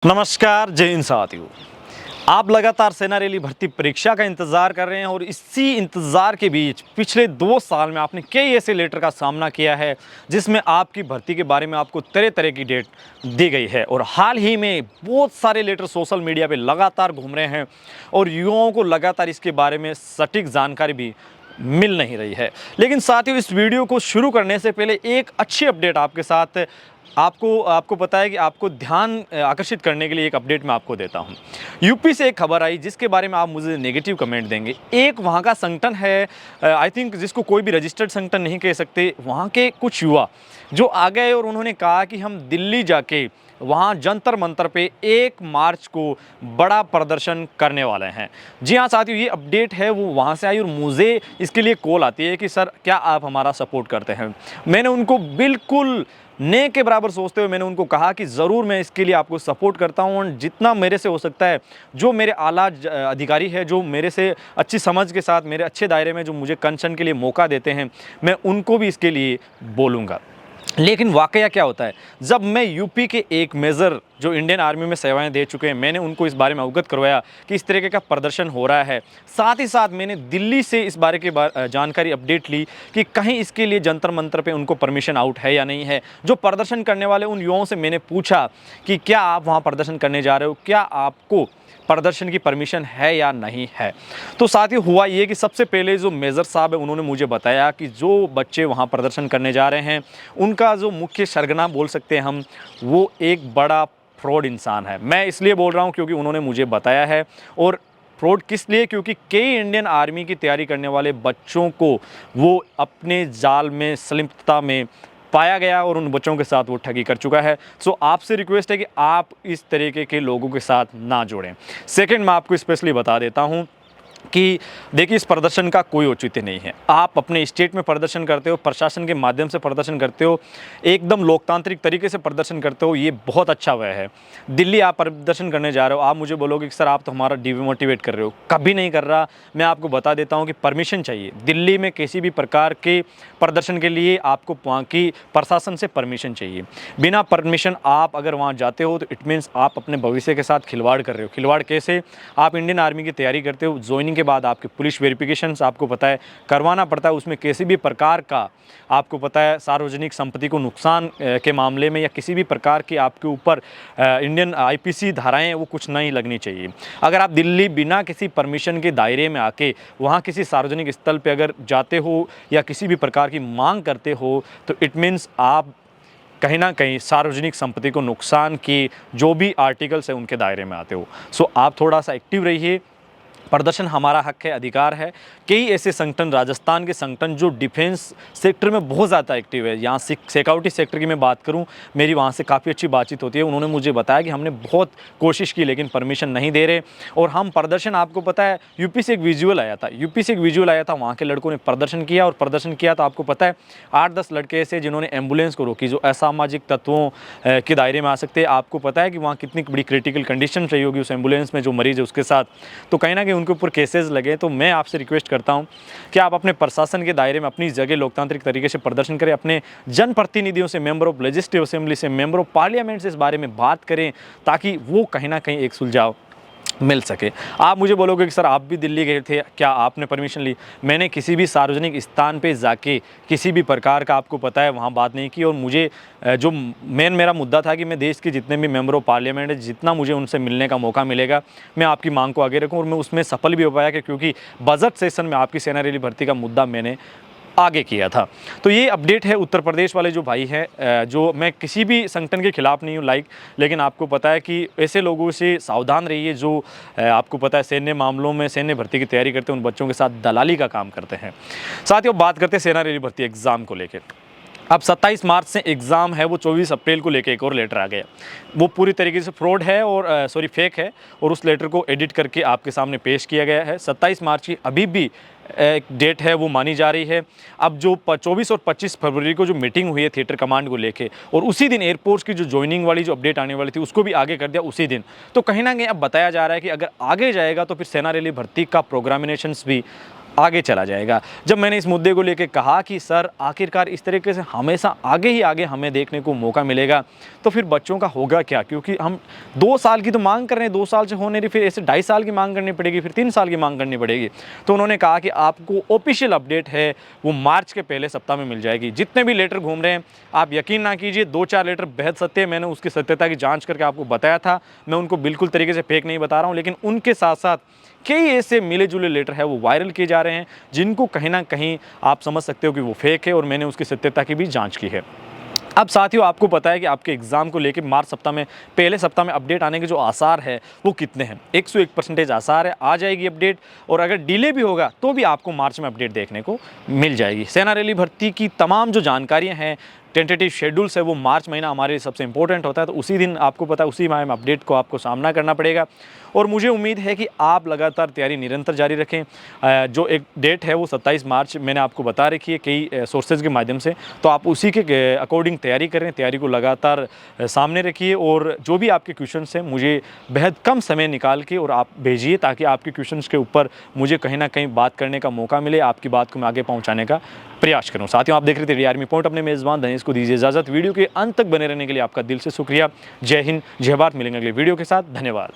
नमस्कार जय हिंद साथियों। आप लगातार सेना रैली भर्ती परीक्षा का इंतज़ार कर रहे हैं और इसी इंतज़ार के बीच पिछले 2 साल में आपने कई ऐसे लेटर का सामना किया है जिसमें आपकी भर्ती के बारे में आपको तरह तरह की डेट दी गई है। और हाल ही में बहुत सारे लेटर सोशल मीडिया पे लगातार घूम रहे हैं और युवाओं को लगातार इसके बारे में सटीक जानकारी भी मिल नहीं रही है। लेकिन साथियों, इस वीडियो को शुरू करने से पहले एक अच्छी अपडेट आपके साथ आपको पता है कि आपको ध्यान आकर्षित करने के लिए एक अपडेट मैं आपको देता हूं। यूपी से एक खबर आई जिसके बारे में आप मुझे नेगेटिव कमेंट देंगे। एक वहां का संगठन है, आई थिंक जिसको कोई भी रजिस्टर्ड संगठन नहीं कह सकते, वहां के कुछ युवा जो आ गए और उन्होंने कहा कि हम दिल्ली जाके वहाँ जंतर मंतर पे 1 मार्च को बड़ा प्रदर्शन करने वाले हैं। जी हाँ साथियों, ये अपडेट है वो वहाँ से आई और मुझे इसके लिए कॉल आती है कि सर क्या आप हमारा सपोर्ट करते हैं। मैंने उनको बिल्कुल ने के बराबर सोचते हुए मैंने उनको कहा कि ज़रूर मैं इसके लिए आपको सपोर्ट करता हूँ और जितना मेरे से हो सकता है, जो मेरे आला अधिकारी है, जो मेरे से अच्छी समझ के साथ मेरे अच्छे दायरे में जो मुझे कंसर्न के लिए मौका देते हैं, मैं उनको भी इसके लिए बोलूँगा। लेकिन वाकया क्या होता है, जब मैं यूपी के एक मेजर जो इंडियन आर्मी में सेवाएं दे चुके हैं, मैंने उनको इस बारे में अवगत करवाया कि इस तरीके का प्रदर्शन हो रहा है। साथ ही साथ मैंने दिल्ली से इस बारे की जानकारी अपडेट ली कि कहीं इसके लिए जंतर मंतर पे उनको परमिशन आउट है या नहीं है। जो प्रदर्शन करने वाले उन युवाओं से मैंने पूछा कि क्या आप वहाँ प्रदर्शन करने जा रहे हो, क्या आपको प्रदर्शन की परमिशन है या नहीं है। तो साथियों, हुआ ये कि सबसे पहले जो मेजर साहब है उन्होंने मुझे बताया कि जो बच्चे वहाँ प्रदर्शन करने जा रहे हैं उनका जो मुख्य सरगना बोल सकते हैं हम, वो एक बड़ा फ्रॉड इंसान है। मैं इसलिए बोल रहा हूँ क्योंकि उन्होंने मुझे बताया है। और फ्रॉड किस लिए? क्योंकि कई इंडियन आर्मी की तैयारी करने वाले बच्चों को वो अपने जाल में संलिप्तता में पाया गया और उन बच्चों के साथ वो ठगी कर चुका है। सो आपसे रिक्वेस्ट है कि आप इस तरीके के लोगों के साथ ना जुड़ें। सेकंड, मैं आपको स्पेशली बता देता हूं कि देखिए, इस प्रदर्शन का कोई औचित्य नहीं है। आप अपने स्टेट में प्रदर्शन करते हो, प्रशासन के माध्यम से प्रदर्शन करते हो, एकदम लोकतांत्रिक तरीके से प्रदर्शन करते हो, ये बहुत अच्छा वह है। दिल्ली आप प्रदर्शन करने जा रहे हो, आप मुझे बोलोगे कि सर आप तो हमारा डिमोटिवेट कर रहे हो। कभी नहीं कर रहा। मैं आपको बता देता हूँ कि परमिशन चाहिए। दिल्ली में किसी भी प्रकार के प्रदर्शन के लिए आपको वहाँ की प्रशासन से परमिशन चाहिए। बिना परमिशन आप अगर वहाँ जाते हो तो इट मीन्स आप अपने भविष्य के साथ खिलवाड़ कर रहे हो। खिलवाड़ कैसे? आप इंडियन आर्मी की तैयारी करते हो, ज्वाइनिंग के बाद आपके पुलिस वेरिफिकेशंस आपको पता है करवाना पड़ता है। उसमें किसी भी प्रकार का आपको पता है सार्वजनिक संपत्ति को नुकसान के मामले में या किसी भी प्रकार की आपके ऊपर इंडियन आईपीसी धाराएं वो कुछ नहीं लगनी चाहिए। अगर आप दिल्ली बिना किसी परमिशन के दायरे में आके वहाँ किसी सार्वजनिक स्थल पे अगर जाते हो या किसी भी प्रकार की मांग करते हो तो इट मीन्स आप कहीं ना कहीं सार्वजनिक संपत्ति को नुकसान की जो भी आर्टिकल्स है उनके दायरे में आते हो। सो आप थोड़ा सा एक्टिव रहिए। प्रदर्शन हमारा हक है, अधिकार है। कई ऐसे संगठन, राजस्थान के संगठन जो डिफेंस सेक्टर में बहुत ज़्यादा एक्टिव है। यहाँ सिक्योरिटी सेक्टर की मैं बात करूँ, मेरी वहाँ से काफ़ी अच्छी बातचीत होती है। उन्होंने मुझे बताया कि हमने बहुत कोशिश की लेकिन परमिशन नहीं दे रहे। और हम प्रदर्शन, आपको पता है यूपी से एक विजुअल आया था, वहाँ के लड़कों ने प्रदर्शन किया और प्रदर्शन किया तो आपको पता है 8-10 लड़के ऐसे जिन्होंने एम्बुलेंस को रोकी, जो असामाजिक तत्वों के दायरे में आ सकते हैं। आपको पता है कि वहाँ कितनी बड़ी क्रिटिकल कंडीशन रही होगी उस एम्बुलेंस में जो मरीज़ है उसके साथ। तो कहीं ना कहीं उनके ऊपर केसेस लगे। तो मैं आपसे रिक्वेस्ट करता हूं कि आप अपने प्रशासन के दायरे में अपनी जगह लोकतांत्रिक तरीके से प्रदर्शन करें। अपने जनप्रतिनिधियों से, मेंबर ऑफ लेजिस्लेटिव असेंबली से, मेंबर ऑफ पार्लियामेंट से इस बारे में बात करें ताकि वो कहीं ना कहीं एक सुलझाव मिल सके। आप मुझे बोलोगे कि सर आप भी दिल्ली गए थे, क्या आपने परमिशन ली? मैंने किसी भी सार्वजनिक स्थान पे जाके किसी भी प्रकार का, आपको पता है, वहाँ बात नहीं की। और मुझे जो मेरा मुद्दा था कि मैं देश के जितने भी मेंबर ऑफ पार्लियामेंट है, जितना मुझे उनसे मिलने का मौका मिलेगा मैं आपकी मांग को आगे रखूँ। और मैं उसमें सफल भी हो पाया कि क्योंकि बजट सेशन में आपकी सेना रैली भर्ती का मुद्दा मैंने आगे किया था। तो ये अपडेट है उत्तर प्रदेश वाले जो भाई हैं, जो मैं किसी भी संगठन के खिलाफ नहीं हूँ लेकिन आपको पता है कि ऐसे लोगों से सावधान रहिए जो आपको पता है सैन्य मामलों में, सैन्य भर्ती की तैयारी करते हैं, उन बच्चों के साथ दलाली का काम करते हैं। साथियों, बात करते हैं सेना रैली भर्ती एग्ज़ाम को लेकर। अब 27 मार्च से एग्ज़ाम है, वो 24 अप्रैल को लेकर एक और लेटर आ गया। वो पूरी तरीके से फ्रॉड है और फेक है और उस लेटर को एडिट करके आपके सामने पेश किया गया है। 27 मार्च की अभी भी एक डेट है वो मानी जा रही है। अब जो 24 और 25 फरवरी को जो मीटिंग हुई है थिएटर कमांड को लेके, और उसी दिन एयरपोर्ट्स की जो ज्वाइनिंग वाली जो अपडेट आने वाली थी उसको भी आगे कर दिया उसी दिन। तो कहीं ना कहीं अब बताया जा रहा है कि अगर आगे जाएगा तो फिर सेना रैली भर्ती का प्रोग्रामिनेशंस भी आगे चला जाएगा। जब मैंने इस मुद्दे को लेके कहा कि सर आखिरकार इस तरीके से हमेशा आगे ही आगे हमें देखने को मौका मिलेगा, तो फिर बच्चों का होगा क्या? क्योंकि हम 2 साल की तो मांग कर रहे हैं, 2 साल से हो नहीं रही, फिर ऐसे 2.5 साल की मांग करनी पड़ेगी, फिर 3 साल की मांग करनी पड़ेगी। तो उन्होंने कहा कि आपको ऑफिशियल अपडेट है वो मार्च के पहले सप्ताह में मिल जाएगी। जितने भी लेटर घूम रहे हैं, आप यकीन ना कीजिए 2-4 लेटर बेहद सत्य है, मैंने उसकी सत्यता की जांच करके आपको बताया था। मैं उनको बिल्कुल तरीके से फेक नहीं बता रहा हूँ, लेकिन उनके साथ साथ कई ऐसे मिले जुले लेटर है वो वायरल किए जा रहे हैं, जिनको कहीं ना कहीं आप समझ सकते हो कि वो फेक है, और मैंने उसकी सत्यता की भी जांच की है। अब साथियों, आपको पता है कि आपके एग्ज़ाम को लेके मार्च सप्ताह में, पहले सप्ताह में अपडेट आने के जो आसार है वो कितने हैं? 101% आसार है, आ जाएगी अपडेट। और अगर डिले भी होगा तो भी आपको मार्च में अपडेट देखने को मिल जाएगी। सेना रैली भर्ती की तमाम जो जानकारियाँ हैं, टेंटेटिव शेड्यूल्स है, वो मार्च महीना हमारे लिए सबसे इंपॉर्टेंट होता है, तो उसी दिन आपको पता है उसी माह में अपडेट को आपको सामना करना पड़ेगा। और मुझे उम्मीद है कि आप लगातार तैयारी निरंतर जारी रखें। जो एक डेट है वो 27 मार्च मैंने आपको बता रखी है कई सोर्सेज के माध्यम से, तो आप उसी के अकॉर्डिंग तैयारी करें, तैयारी को लगातार सामने रखिए। और जो भी आपके क्वेश्चंस हैं मुझे बेहद कम समय निकाल के और आप भेजिए, ताकि आपके क्वेश्चंस के ऊपर मुझे कहीं ना कहीं बात करने का मौका मिले, आपकी बात को मैं आगे पहुँचाने का प्रयास करूँ। साथियों, आप देख रहे थे डी आर्मी पॉइंट, अपने मेज़बान धनेश को दीजिए इजाज़त। वीडियो के अंत तक बने रहने के लिए आपका दिल से शुक्रिया। जय हिंद, जय भारत। मिलेंगे अगले वीडियो के साथ। धन्यवाद।